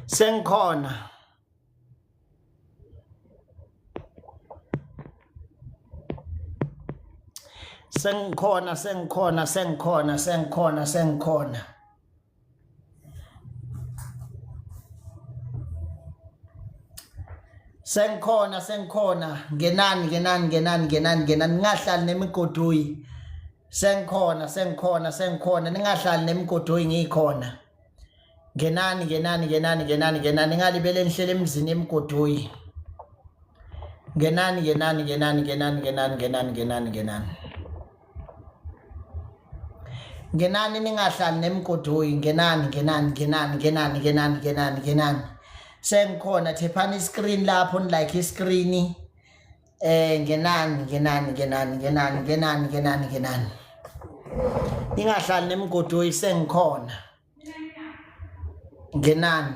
Sengikhona. Sengikhona. Ngenani ningahlali nemigoduyi. Sengikhona ningahlali nemigoduyi ngikhona. Ngenani ningalibele nihlele emzini emigoduyi. Ngenani. Ngenani ningahlali nemigoduyi. Ngenani. Sengikhona thephani iscreen lapho nilike iscreen. Ngenani. Ningahlali nemigoduyi sengikhona. Ngenani.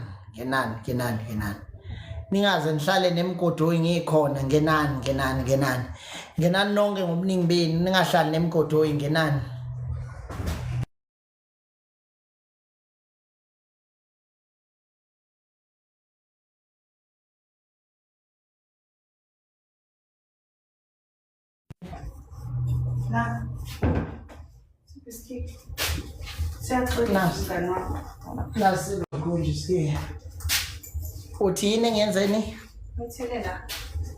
Ningaze nihlale nemigoduyi ngikhona. Ngenani nonke ngobuningi benu ningahlali nemigoduyi. Ngenani. La. Biscuit. Nasi konje uthini ngenzeni? Uthelela.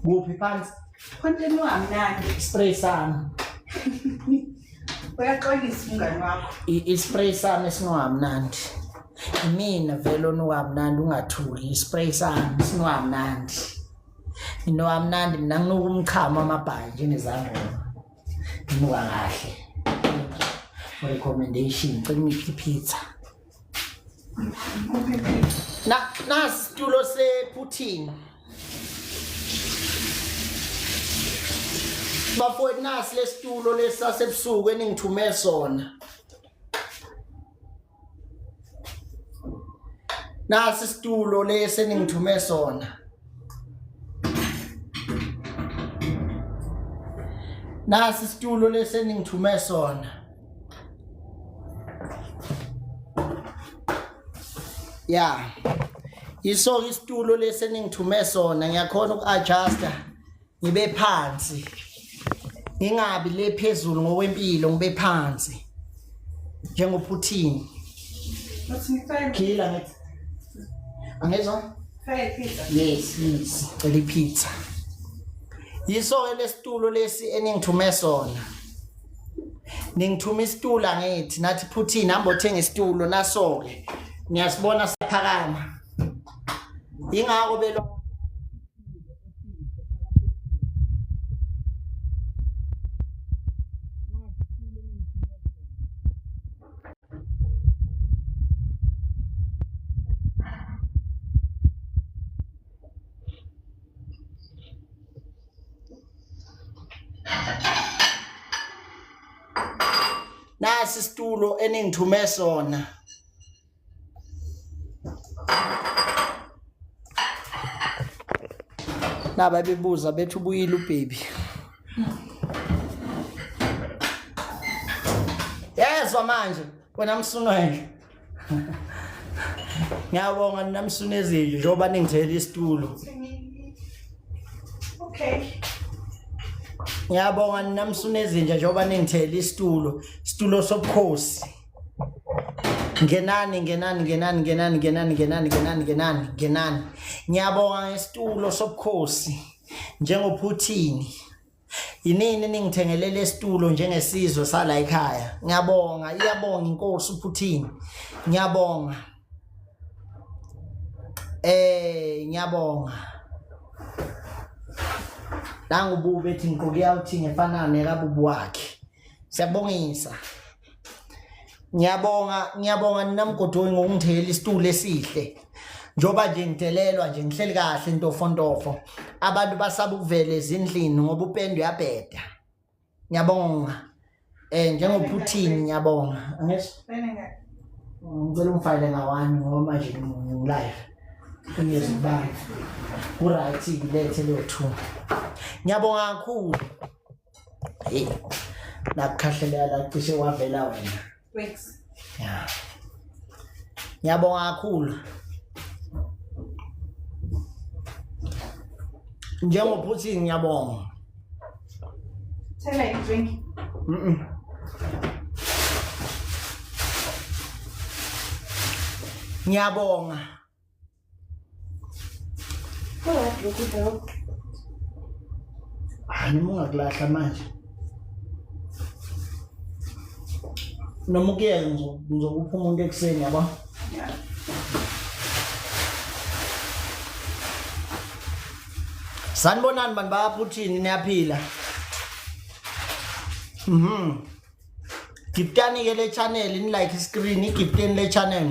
Kuphi phansi? Content wami Spray sami. Uyaxolisa umngani wakho. Ispray sami esinwamnandi. Mina vele onwamnandi ungathuli ispray sami esinwamnandi. Inwamnandi mina nginuka umchamo amabhayi nje nezangoma. Nginuka kahle. Recommendation cimiphi pizza. Nasitulo sePutin. Bafowethu nasi lesitulo lesasebusuku eningithume sona. Nasi isitulo lesi eningithume sona. Nasi isitulo lesi eningithume sona. Yeah. Yiso isitulo lesi eningithume sona ngiyakhona uku-adjusta ngibe phansi. Ngingabi le phezulu ngokwempilo ngibe phansi. NjengoPutin. Kila ngithi. Angezwa? Pizza. Yes. Cela pizza. Yiso lesitulo lesi eningithume sona. Ningithume isitulo angithi nathi Putin hamba othenga isitulo naso-ke. Ngiyasibona siphakama. Ingako belo nasi isitulo eningithume sona. Naba bebuza bethu ubuyile ubaby. Yezwa manje wena msunwane. Ngiyabonga namsunezile njoba ningithela isitulo. Okay. Ngiyabonga namsunezile njoba ningithela isitulo sobukhosi. Ngenani. Ngiyabonga ngesitulo sobukhosi njengoPutin. Yinini ningithengelele isitulo njengesizwe sala ekhaya. Ngiyabonga, iyabonga inkosi uPutin. Ngiyabonga. Ngiyabonga. Nangububu bethi ngigqoke uthi ngefana nekabubu wakhe. Siyabongisa. Ngiyabonga ninamgodoyi ngokungithela isitulo esihle. Njoba nje ngitelelwa nje ngihleli kahle intofontofo. Abantu basaba ukuvela ezindlini ngoba upendo yabheda. Ngiyabonga. NjengoPutin ngiyabonga. Angizwa. Ngicela ungifayile ngawani ngoba manje ngi-live. Ngiyezibani. Uright lethe lo 2. Ngiyabonga kakhulu. Nakukhahlelela la cishe wavela wena. Weeks. Yeah. Ngiyabonga kakhulu. njengophuthi ngiyabonga Take a drink. ngiyabonga Look at that. hayi ungakulahla manje noma ukuyeke ngizokupha umuntu ekuseni yabo Yeah. sanibonani bantu bayaphuthini niyaphila giftani ke le channel ni like screen gifteni le channel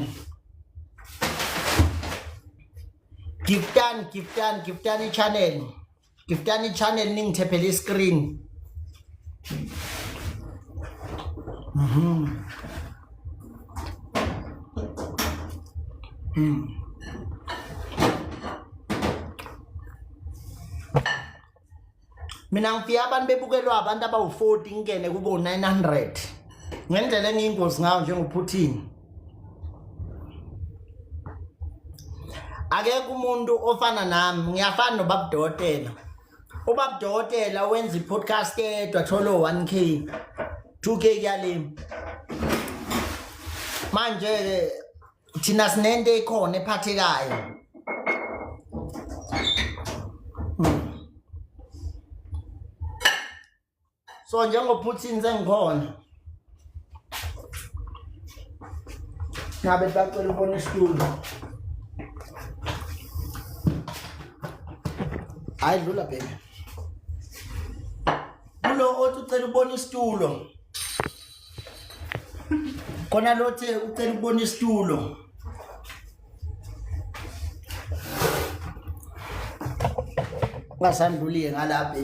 giftani channel ningithepele screen mina ngifika abantu bebukelwa abantu abawu40 ngene kubo 900 ngendlela engiyingozi ngayo njengophuthini akekho umuntu ofana nami ngiyafana nobabudokotela ubabudokotela wenza ipodcast edwa tholo 1k 2k kuyalima manje thina sinento ikhona ephathekayo so njengophuthini sengikhona ngabe bacela ubona isitulo ayidlula bheke kulo othi ucela ubona isitulo khona lothe ucela ubona isitulo ngasanduliye ngalapha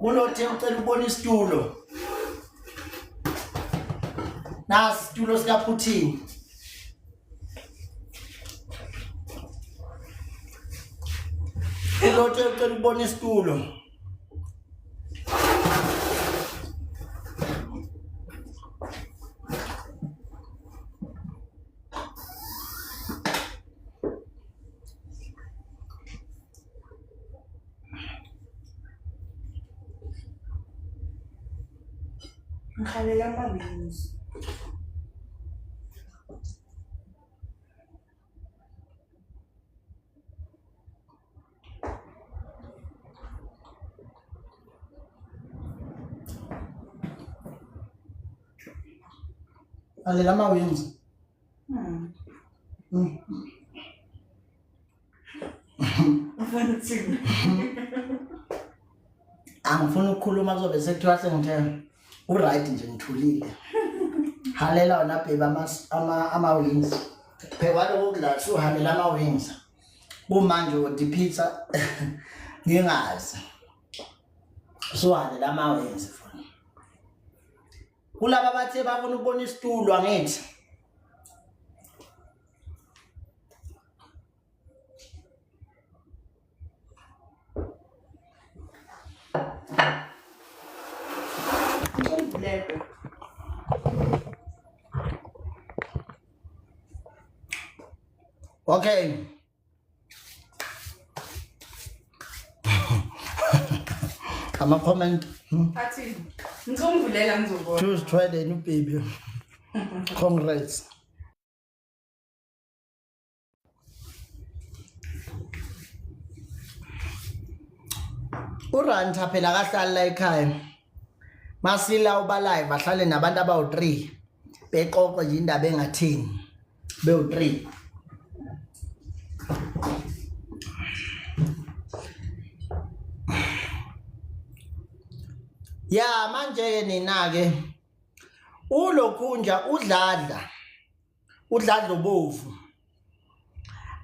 kulothe ucela ubona isitulo nasi isitulo sikaphuthini kulothe ucela ubona isitulo Ngikhalela amabhizinisi. alela ama-wings Ufuna ukuthini? angifuni ukukhuluma kuzobe sekuthiwa sengithe uright nje ngithulile halela wona baby ama-wings phekwa lokho kudla suhalela ama-wings kumanje wodi pizza ngingazi suhalela ama-wings funa kulaba bathe bafuna ukubona isitulo angithi okay ama-comment Athi ngizomvulela ngizobona. choose trident baby congrats uRanta phela akahlali la ekhaya masila uba live ahlale nabantu abawu3 beqoqe nje indaba engathini bewu3 ya manje ke nina ke ulokhunja udladla obovu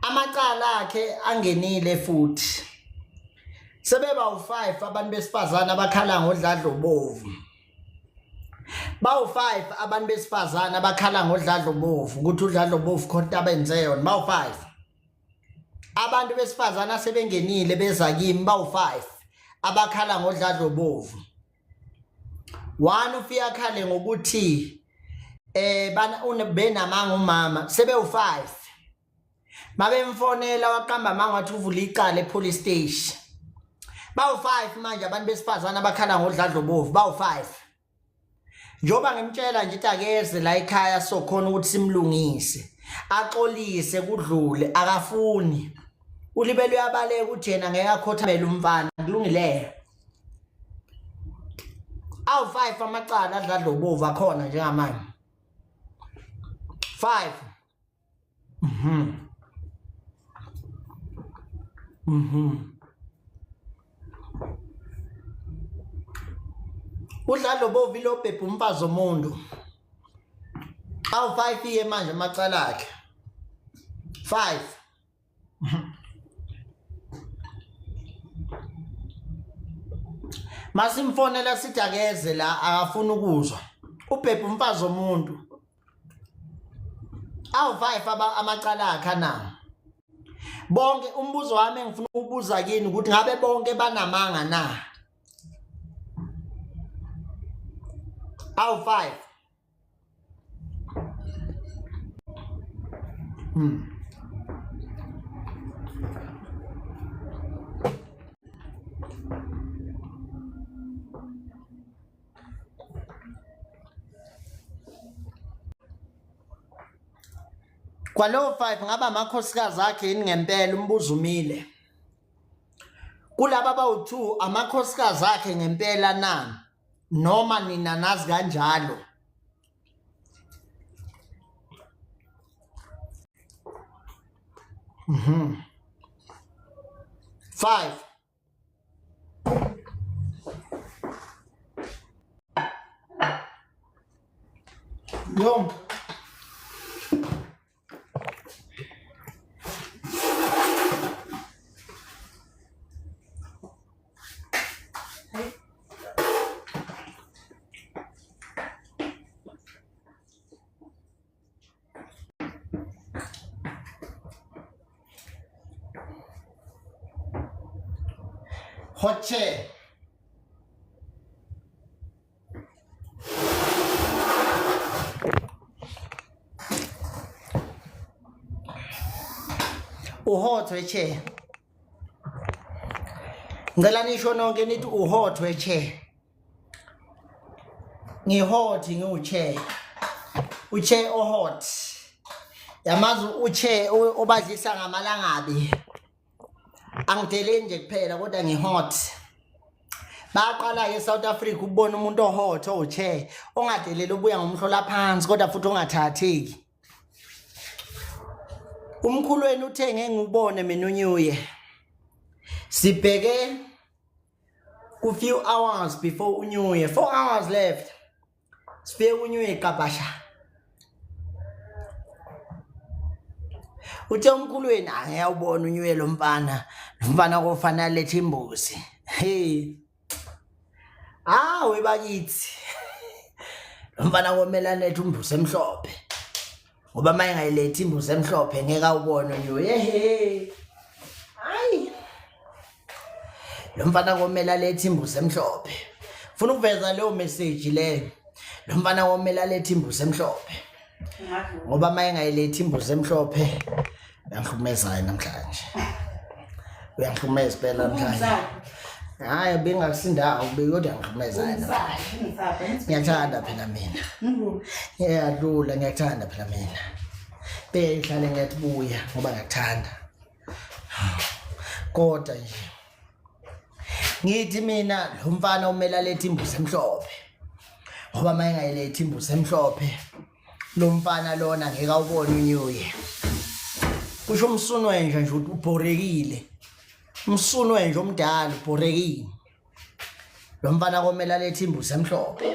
amacala akhe angenile futhi sebeba u5 abantu besifazana abakhala ngodladla obovu bawu5 abantu besifazana abakhala ngodladla obovu ukuthi udladla obovu khona benze yona bawu5 abantu besifazana sebengenile beza kimi bawu5 abakhala ngodladla obovu one ufika khale ngokuthi benamanga umama sebewu5 mabemfonela waqamba mangathi uvula icala epolice station bawu5 manje abantu besifazana abakhala ngodladlobovu bawu5 njoba ngimtshela nje akeze la ekhaya sokhona ukuthi simlungise axolise kudlule akafuni ulibele uyabaleka ukuthi yena ngeke akhothamele umfana kulungile awu5 amacala adladlobovu akhona njengamanje 5 udladlobovu lo bhebhe umfazi omuntu awu5 iye manje amacala akhe 5 masimfonela sithi akeze la akafuni ukuzwa ubhebhe umfazi omuntu awu5 amacala akhe na bonke umbuzo wami engifuna ukubuza kini ukuthi ngabe bonke banamanga na awu5 kwalo 5 ngaba amakhosikazi akhe yini ngempela umbuzo umile kulaba bawu2 amakhosikazi akhe ngempela na noma nina nazi kanjalo Mhm 5 Yo Hoche uhothwe che ngicela nisho nonke nithi uhothwe che ngihothi ngiuche uche ohot yamazi uche obadlisa ngamalangabi angidele nje kuphela kodwa ngihot baqala eSouth Africa ukubona umuntu ohot oche ongadelela ubuya ngomhlola phansi kodwa futhi ongathatheki umkhulweni uthenge ngubone mina unyuye sibheke ku few hours before unyuye 4 hours left sifike unyuye kabasha uthe umkhulweni angiyawubona unyuye lo mfana kofanele lethe imbuzi hey we bakithi lo mfana komela lethe umbuzi emhlophe ngoba maye ngayilethi imbuzi emhlophe ngeke awubone unyuye hey hayi lo mfana komela lethe imbuzi emhlophe ufuna ukuveza leyo message leyo lo mfana komela lethe imbuzi emhlophe ngoba maye ngayilethi imbuzi emhlophe uyangihlukumeza namhlanje uyangihlumeza phela namhlanje hayi bengakusindawo kodwa ngihlukumeza namhlanje ngiyathanda phela mina ngiyadlula ngiyathanda phela mina behlale ngathi buya ngoba ngiyathanda kodwa nje ngithi mina lo mfana umela lethi imbuzi emhlophe ngoba maye ngayilethi imbuzi emhlophe lo mfana lona ngeke awubone unyuye kusho umsunwe nje ubhorekile umsunwe nje omdala ubhorekile lo mfana komela lethi imbuzi emhlophe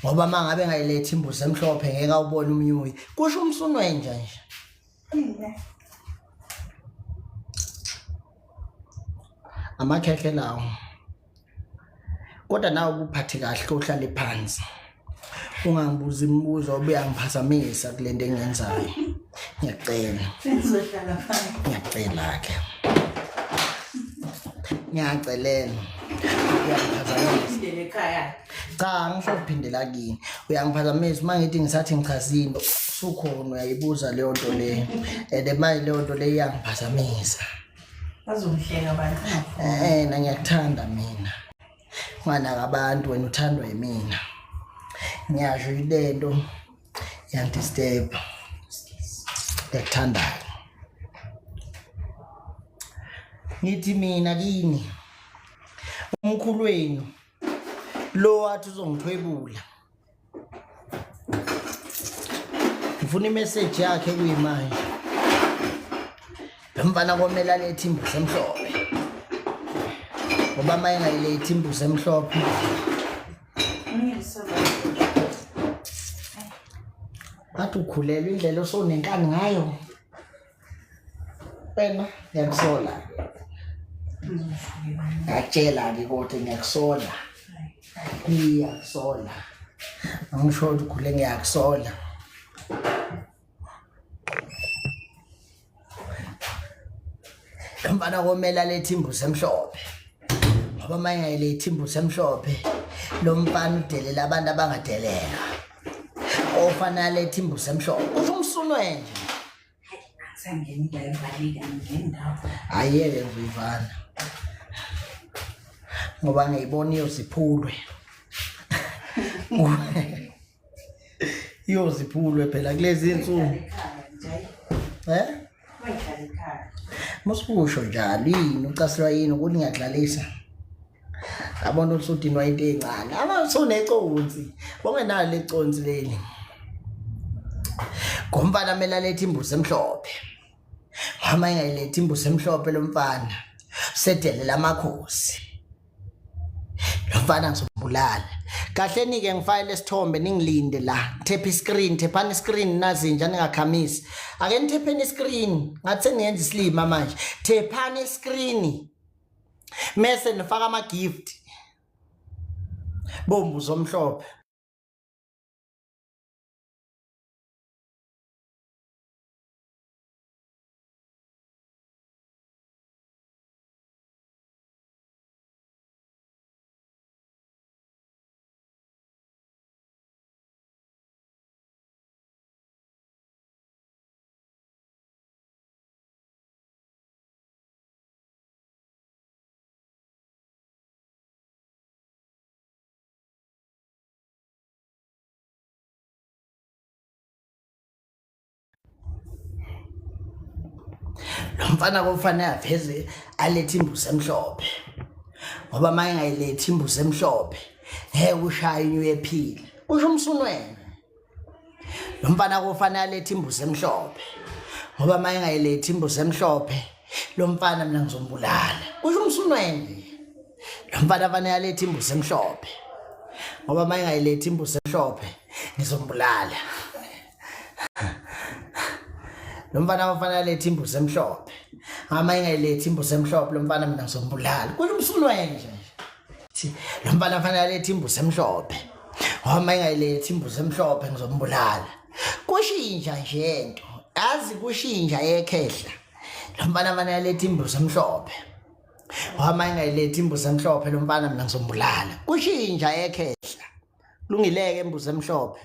ngoba mangabe ngayilethi imbuzi emhlophe ngeke awubone umnyuyi kusho umsunwe nje amakhekhe lawo kodwa nawe kuphathi kahle uhlale phansi ungangibuza imibuzo obuya ngiphazamisa kulento engiyenzayo ngiyacela Senzohlala phansi. ngiyacela ke ngiyacelela uyangiphazamisa Indele ekhaya. cha ngisho kuphindela kini uyangiphazamisa mangithi ngisathi ngichazini sukhona uyayibuza leyo nto leyo and manje leyo nto leyo iyangiphazamisa. Bazongihleka abantu. Ngiyakuthanda mina unganaka abantu wena uthandwa yimina ngiyasho ilento yandisturb ngiyakuthandayo ngithi mina kini umkhulu wenu lo wathi uzongithwebula ngifuna imessage yakhe kuyimanje mfana komela lethi imbuzi emhlophe ngoba maye ngayilethi imbuzi emhlophe bathi ukhulelwa indlela osonenkani ngayo wena ngiyakusola ngiyakutshela-ke kodwa ngiyakusola ngiyakusola angisho ukuthi ukhule ngiyakusola mfana komela lethi imbuzi emhlophe ngoba maye ngayilethi imbuzi emhlophe lo mfana udelela abantu abangadeleka ofana lethi imbuzi emhlophe kusho umsunwe nje Sangeni la evalika ngendawo. ayeke ngivana ngoba ngiyibona iyoziphulwe iyoziphulwe phela kulezi insuku Musikusho njalo yini ucaselwa yini ukuthi ngiyadlalisa yabona ukuthi udinwa into encane abasoneconsi bongenalo leconsi leli ngomfana mela lethi imbuzi emhlophe mama engayilethi imbuzi emhlophe lo mfana sedelela amakhosi lo mfana ngizombulala kahle nike ngifile isithombe ningilinde la thepha iscreen thephani iscreen nazinja ningakhamisi ake nithepheni iscreen ngathi sengiyenza isilima manje thephani iscreen mase nifaka ama gift bombuzo omhlophe lo mfana kufanele aveze alethe imbuzi emhlophe ngoba maye ngayilethi imbuzi emhlophe ngeke ushaya inyo ephile usho umsunwene lo mfana kufanele alethe imbuzi emhlophe ngoba maye ngayilethi imbuzi emhlophe lo mfana mina ngizombulala usho umsunwene lo mfana kufanele alethe imbuzi emhlophe ngoba maye ngayilethi imbuzi emhlophe ngizombulala lo mfana kufanele alethe imbuzi emhlophe ama engayilethi imbuzi emhlophe lo mfana mina ngizombulala kusho umsulwane nje lo mfana kufanele alethe imbuzi emhlophe ama engayilethi imbuzi emhlophe ngizombulala kushintsha nje into azi kushintsha ekhehla lo mfana kufanele alethe imbuzi emhlophe ama engayilethi imbuzi emhlophe lo mfana mina ngizombulala kushintsha ekhehla lungileke imbuzi emhlophe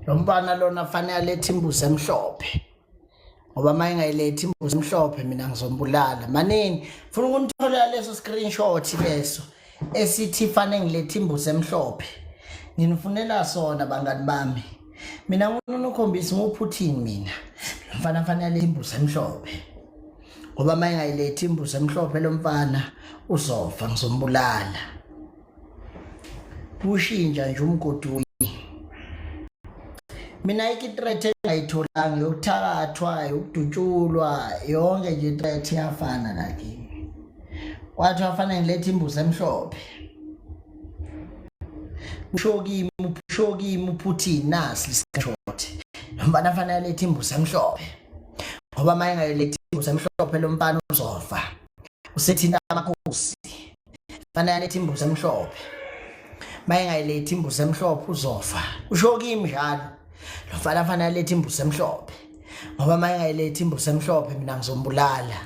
lo mfana lona fanele alethe imbuzi emhlophe ngoba mayingayilethi imbuzi emhlophe mina ngizombulala manini ufuna ukunitholela leso screenshot leso esithi fanele ngilethe imbuzi emhlophe nginifunela sona bangani bami mina ngifuna ukukhombisa nguphuthini mina mfana fanele alethe imbuzi emhlophe ngoba mayingayilethi imbuzi emhlophe lo mfana uzofa ngizombulala ushintsha nje umgodi mina iki-threat engayitholanga yokuthakathwa yokudutshulwa yonke nje i-threat iyafana nakini wathi wafanele ngilethe imbuzi emhlophe usho kimi uphuthini nasi screenshot lombana fanele alethe imbuzi emhlophe ngoba mayingayilethi imbuzi emhlophe lo mfana uzofa usethina amakhosi fanele alethe imbuzi emhlophe mayingayilethi imbuzi emhlophe uzofa usho kimi njalo lo mfana fanele alethe imbuzi emhlophe ngoba mayingayilethi imbuzi emhlophe mina ngizombulala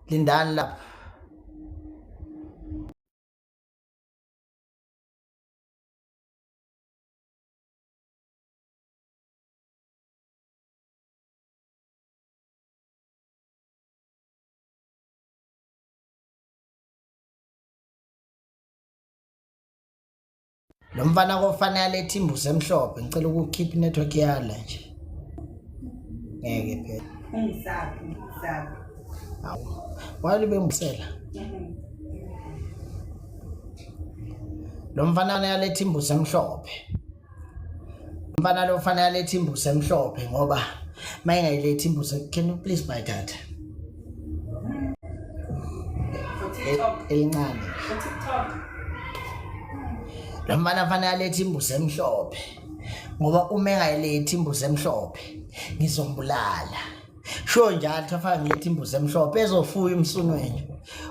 lindani lapha lo mfana kofanele alethe imbuzi emhlophe ngicela ukukhipha inetwork yala nje ngeke phela Ungisabi. awu wali bengibusela lo mfana alethe imbuzi emhlophe mfana lo fanele alethe imbuzi emhlophe ngoba mayingayilethi imbuzi can you please buy data elincane lo mfana fanele alethe imbuzi emhlophe ngoba uma engayilethi imbuzi emhlophe ngizombulala sho njalo thafaka ngilethe imbuzi emhlophe ezofuya umsunwenyu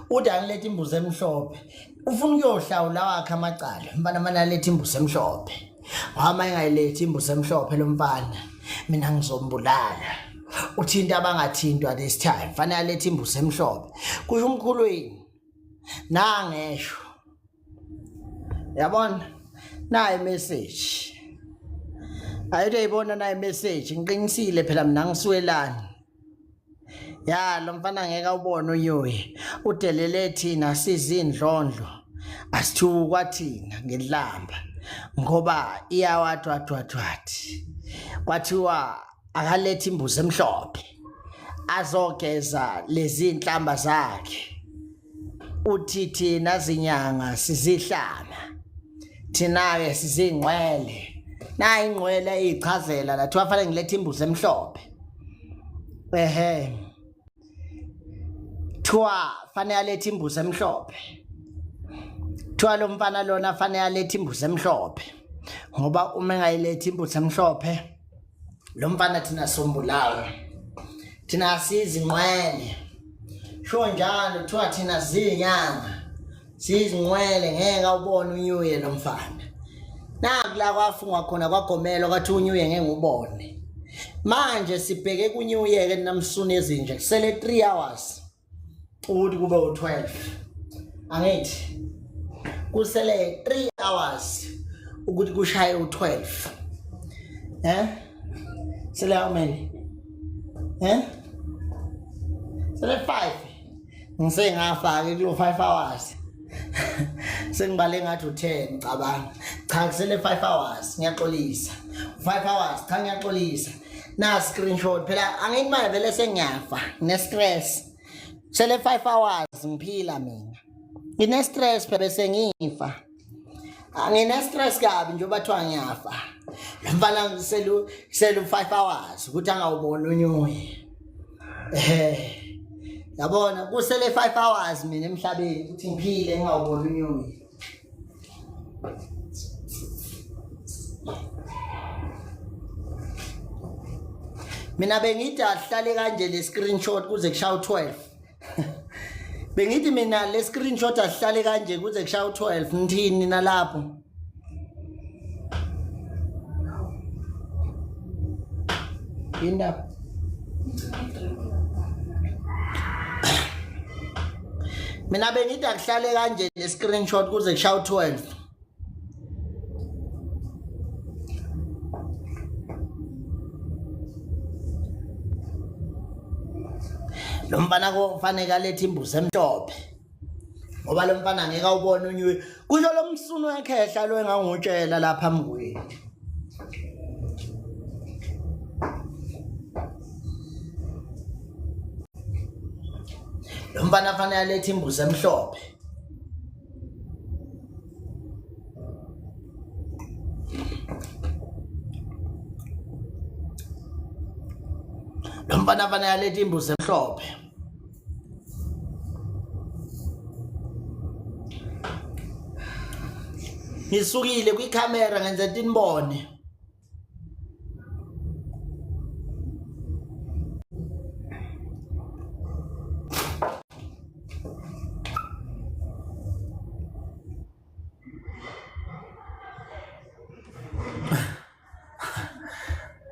uthi angilethe imbuzi emhlophe ufuna ukuyohlawula wakhe amacala mfana alethe imbuzi emhlophe wama engayilethi imbuzi emhlophe lo mfana mina ngizombulala uthinta abangathintwa this time fanele alethe imbuzi emhlophe kusho umkhulweni nangesho yabona nayi message ayibona nayi message ngiqinisile phela mina ngisuwelani ya lo mfana ngeke ubone uyoyi udelele thina sizindlondlo asithukwa thina ngelamba ngoba iyawathwathwathwathi kwathiwa akalethe imbuzi emhlophe azogeza lezi inhlamba zakhe uthi thina zinyanga sizihlama thina ke sizingcwele na ingcwele ichazela la thiwa fanele ngilethe imbuzi emhlophe thiwa fanele alethe imbuzi emhlophe thiwa lo mfana lona fanele alethe imbuzi emhlophe ngoba uma engayilethi imbuzi emhlophe lo mfana thina sombulayo thina sizingcwele sho njalo thiwa thina zinyanga sizingcwele ngeke ubone unyuye lo mfana nakula kwafungwa khona kwagomelo kwathi unyuye ngeke ngubone manje sibheke kunyuye ke namsune ezinje kusele 3 hours ukuthi kube u12 angithi kusele 3 hours ukuthi kushaye u12 sele how many sele 5 ngisengafaka kulo 5 hours sengibale ngathi u10 cabanga cha kusele 5 hours ngiyaxolisa 5 hours cha ngiyaxolisa na screenshot phela angithi manje vele sengiyafa ngine stress sele 5 hours ngiphila mina ngine stress phela sengifa angine stress kabi nje bathiwa ngiyafa lomfana selu 5 hours ukuthi angawubona unyuyi yabona kusele 5 hours mina emhlabeni ukuthi ngiphile ngingawubona unyuyi mina bengithi ahlale kanje le screenshot kuze kushaya u12 bengithi mina le screenshot ahlale kanje kuze kushaya u12 ngithini nalapho indaba mina bengithi akuhlale kanje le screenshot kuze kushaya u12 lo mfana kufanele alethe imbuzi emhlophe ngoba lo mfana ngeke awubone unyuyi kusho lo msunu wekhehla lo engangutshela lapha mngweni lo mfana fanele alethe imbuzi emhlophe lo mfana fanele alethe imbuzi emhlophe ngisukile kwikhamera ngenze tinibone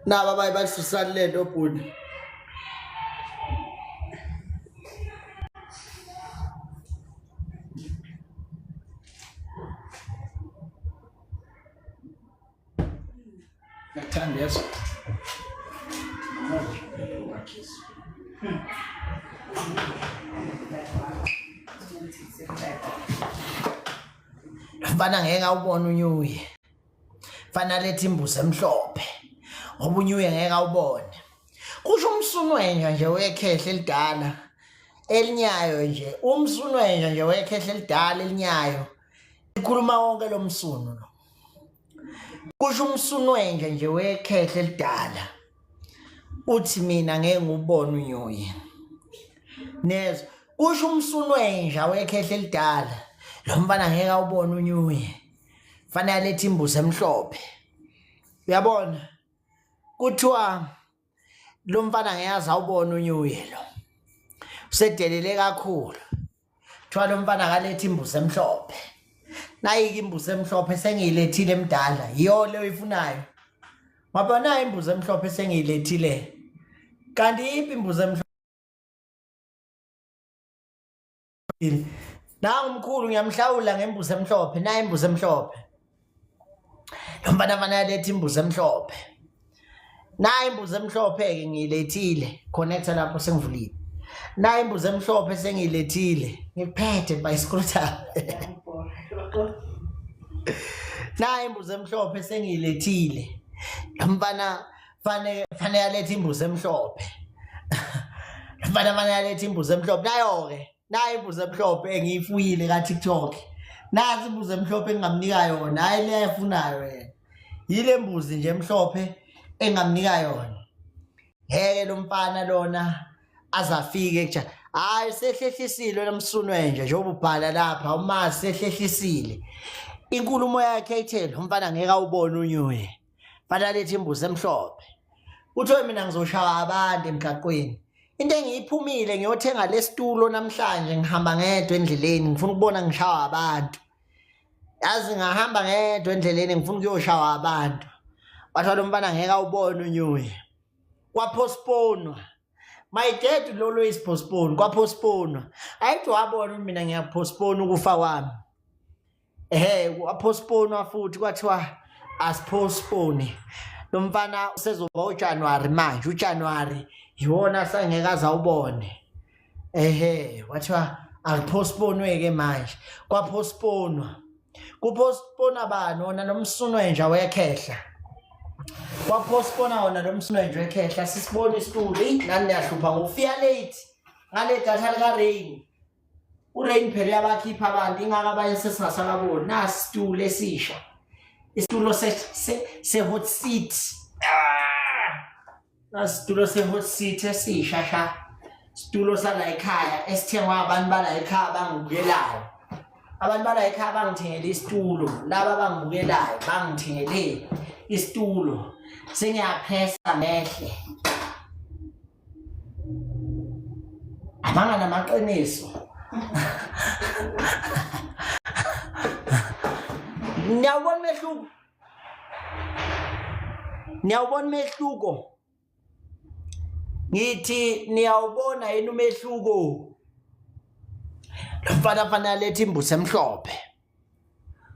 naba bayibasusana lento bhuti ngithanda yeso mfana ngeke awubone unyuyi fana lethi imbuzi emhlophe ngoba unyuyi ngeke awubone kusho umsunwenja nje wekhehla elidala elinyayo nje umsunwenja nje wekhehla elidala elinyayo ikhuluma wonke lo msunu lo kusho umsunwenja nje wekhehla elidala uthi mina ngeke ngubone unyuyi nezo kusho umsunwenja wekhehla elidala lo mfana ngeke awubone unyuyi fanele alethe imbuzi emhlophe uyabona kuthiwa lo mfana ngiyazi awubona unyuyi lo usedelele kakhulu kuthiwa lo mfana akalethe imbuzi emhlophe nayike imbuzi emhlophe sengiyilethile emdala yiyo le uyifunayo wabona imbuzi emhlophe sengiyilethile kanti iphi imbuzi emhlophe na umkhulu ngiyamhlawula ngembuzi emhlophe na imbuzi emhlophe lo mfana fanele alethe imbuzi emhlophe na imbuzi emhlophe ke ngiyilethile connecta lapho sengivulile na imbuzi emhlophe sengiyilethile ngiphethe bhayisikruta na imbuzi emhlophe sengiyilethile lo mfana fanele alethe imbuzi emhlophe mfana fanele alethe imbuzi emhlophe nayo ke na imbuzi emhlophe engiyifuyile ka TikTok nazi imbuzi emhlophe engamnika yona hayi le ayifunayo yena yile mbuzi nje emhlophe engamnika yona ngeke lo mfana lona azafike kuja hayi sehlehlisile lomsunwe nje njengoba ubhala lapha uma sehlehlisile inkulumo yakhe ithele umfana ngeke awubone unyuyi fanele lethi imbuzi emhlophe uthe mina ngizoshaya abantu emgaqweni into engiyiphumile ngiyothenga lesitulo namhlanje ngihamba ngedwa endleleni ngifuna ukubona ngishaya abantu yazi ngahamba ngedwa endleleni ngifuna ukuyoshaya abantu bathola lo mfana ngeke awubone unyuyi kwapostponwa my dad lolo is postpone kwapostponwa ayithi wabona mina ngiyapostpone ukufa kwami kwapostponwa futhi kwathiwa asipostpone lo mfana usezoba uJanuary manje uJanuary yiwona sangeke azawubone wathiwa akupostponwe ke manje kwapostponwa kupostpona bani wona nomsunwe nje wekhehla kwapostpona wona nomsunwe nje wekhehla sisibona isitulo nani niyahlupha ngofia late ngale datha lika Rain uRain phela yabakhipha abantu ingaka abanye sesingasakaboni nasi isitulo esisha isitulo se hot seat nasitulo se hot seat esisha sha isitulo sala ekhaya esithengwa abantu bala ekhaya bangibukelayo abantu bala ekhaya bangithengele isitulo laba bangibukelayo bangithengele isitulo sengiyaphesa mehle abanga namaqiniso niyawubona mehluko ngithi niyawubona yini umehluko lo mfana fanele alethe imbuzi emhlophe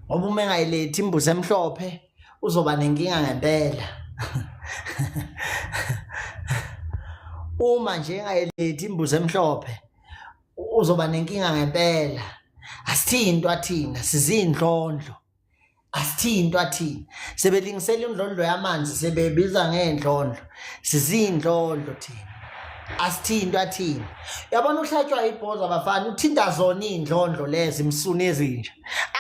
ngoba uma engayilethi imbuzi emhlophe uzoba nenkinga ngempela uma nje engayilethi imbuzi emhlophe uzoba nenkinga ngempela. Asithintwa thina sizindlondlo, asithintwa thina sebelingisela indlondlo yamanzi sebebiza ngendlondlo, sizindlondlo thina. Asithintwa thina. Uyabona uhlatshwa ibhoza abafana uthinta zona indlondlo lezi imsuni ezinja.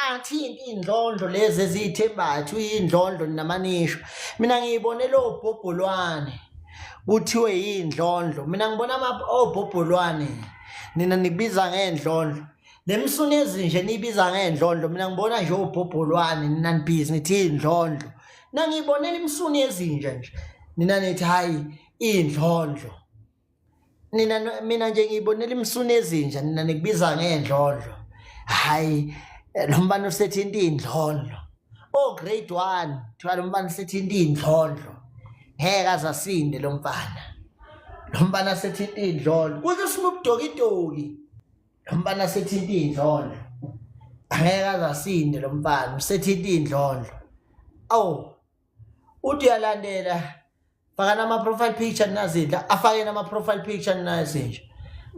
Athinta indlondlo lezi ezithembayo uyindlondlo namanisho. Mina ngiyibonela obhobholwane kuthiwe yindlondlo. Mina ngibona obhobholwane nina nibiza ngendlondlo. Lemsuni ezinje nibiza ngendlondlo. Mina ngibona nje obhobholwane nina nibhizi nithi indlondlo. Na ngiyibonela imsuni ezinje nje. Nina nithi hayi indlondlo. Mina nje ngiyibonela imsuni ezinja nina nikubiza ngendlondlo. Hayi lo mbane usethinta indlondlo. Oh grade 1 thiwa lo mbane usethinta indlondlo. Ngeke azasinde lo mfana. Lo mbane asethinta indlondlo. Kuze simubudokitoki. Lo mbane asethinta indlondlo. Ngeke azasinde lo mfana usethinta indlondlo. Awu uthi uyalandela faka nama profile picture nazidla afake nama profile picture nazinje.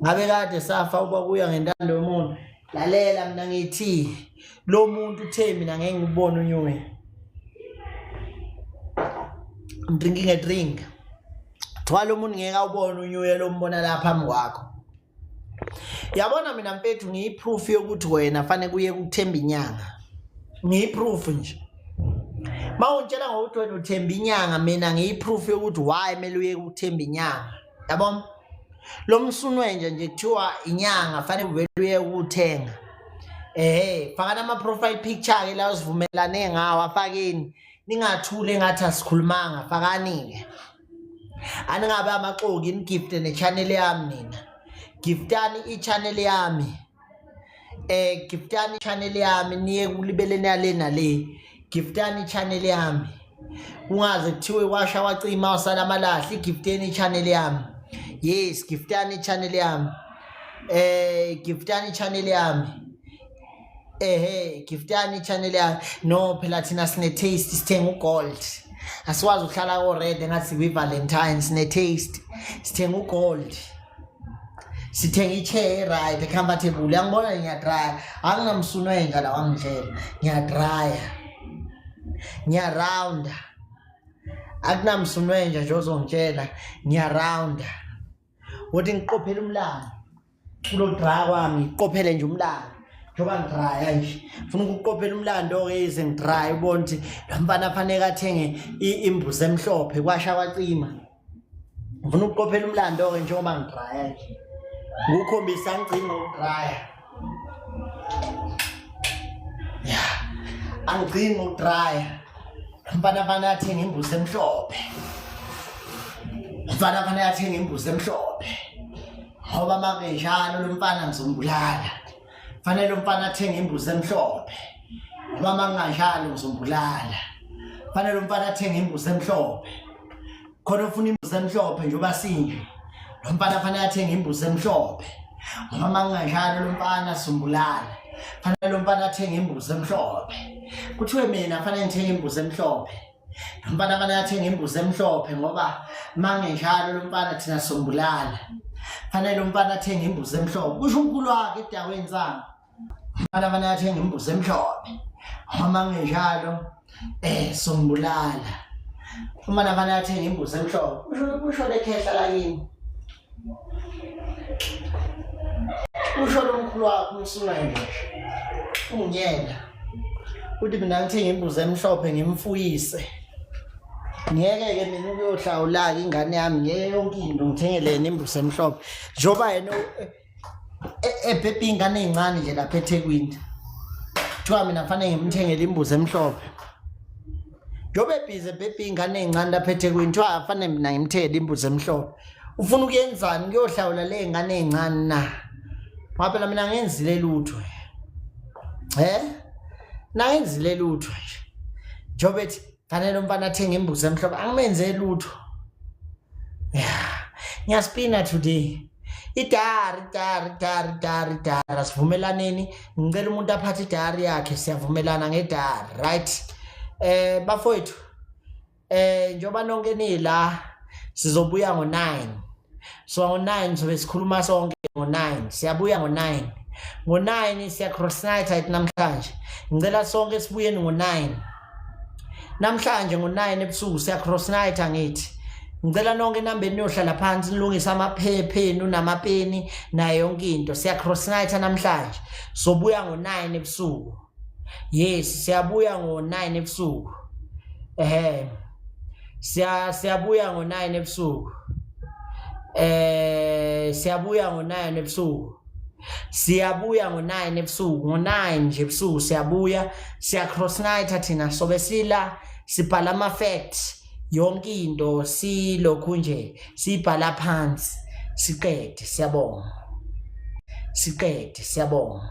Ngabe kade safa uba kuya ngentando yomuntu. Lalela mina ngithi lo muntu uthe mina ngeke ngibone unyuwe. I'm drinking a drink. Thwala umuntu ngeke awubone unyuwe lo mbona lapha phambi kwakho. Yabona mina mfethu ngiyiproof yokuthi wena fanele kuye kuthemba inyanga. Ngiyiproof nje. Mawuntshela ngokuthi wena uthemba inyanga mina ngiyiproof yokuthi why kumele uye kuthemba inyanga. Yabona? Lo msunwenje nje kuthiwa inyanga fanele uvele uye ukuthenga. Faka nama profile picture ke la usivumelane ngawo afakeni. Ningathule engathi asikhulumanga fakani ke. Aningabe amaxoki nigift ne channel yami nina. Giftani I channel yami. Giftani channel yami niye kulibeleni yale nale. Giftani channel yami. Ungaze kuthiwe washa wacima wasala amalahla gifteni channel yami. Yes, giftani channel yami. Giftani channel yami. Giftani channel yami. No phela thina sine taste sithenga ugold. Asiwazi uhlala ko red ngathi we Valentines sine taste. Sithenga ugold. Sithenga ichair right comfortable. Uyangibona ngiyadry. Anginamsunwenja la wangidlela. Ngiyadry. Ngiyaround. Akunamsunwenja nje ozongitshela ngiyaround. Uthi ngiqophela umlando. Kulo dry kwami ngiqophele nje umlando. Njoba ngidry nje. Ufuna ukuqophela umlando ke ize ngidry ubona ukuthi lo mfana fanele athenge imbuzi emhlophe kwasha kwacima. Ufuna ukuqophela umlando ke njengoba ngidry nje. Ngukhombisa ngicina ukudry. Yeah. Angicini ukudry. Mfana athenga imbuzi emhlophe. Mfana athenga imbuzi emhlophe. Ngoba makunjalo lo mfana ngizombulala. Fanele lo mfana athenga imbuzi emhlophe. Ngoba makunjalo ngizombulala. Fanele lo mfana athenga imbuzi emhlophe. Khona ufuna imbuzi emhlophe nje obasinje. Lo mfana fanele athenga imbuzi emhlophe. Ngoba makunjalo lo mfana sizombulala. Fanele lo mfana athenga imbuzi emhlophe. Kuthiwe mina fanele ngithenge imbuzi emhlophe. Lo mfana fanele athenga imbuzi emhlophe ngoba mangenjalo lo mfana thina sombulala. Fanele lo mfana athenga imbuzi emhlophe. Kusho unkulu wakhe edaweni sami. Mfana fanele athenga imbuzi emhlophe. Ngoba mangenjalo sombulala. Umfana fanele athenga imbuzi emhlophe. Kusho lekhehla la yini. Kusho lo mkhulu wakhe umsunwenje. Unyela. Uthi mina ngithenga imbuzi emhlophe ngimfuyise. Ngeke ke mina ukuyohlawula ingane yami ngeke yonke into ngithengele imbuzi emhlophe. Njoba yena ebhebhe ingane ezincane nje lapha eThekwini. Kuthiwa mina fanele ngimthengele imbuzi emhlophe. Njoba ebhize ebhebhe ingane ezincane lapha eThekwini kuthiwa fanele mina ngimthengele imbuzi emhlophe. Ufuna ukuyenzani kuyohlawula le ngane ezincane na? Ngaphela mina ngenzile lutho. Nangenzile lutho nje. Njoba ethi fanele umfana athenga imbuzi emhlophe angimenze lutho. Yeah. Ngiyaspina today. Idari asivumelaneni. Ngicela umuntu aphathe idari yakhe siyavumelana ngedari, right? Bafowethu. Njoba nonke nila sizobuya ngo9. So ngo-9 sobe sikhuluma sonke ngo-9 siyabuya ngo-9 siya cross night namhlanje ngicela sonke sibuyeni ngo-9 namhlanje ngo-9 ebusuku siya cross night angithi ngicela nonke nambeni niyohlala phansi nilungise amaphepha enu namapeni nayo yonke into siya cross night namhlanje sobuya ngo-9 ebusuku yes siyabuya ngo-9 ebusuku siyabuya ngo-9 ebusuku siyabuya ngo-9 ebusuku siyabuya ngo-9 ebusuku ngo-9 nje ebusuku siya cross night thina sobe sila sibhala ama facts yonke into silokhu nje sibhala phansi siqede siyabonga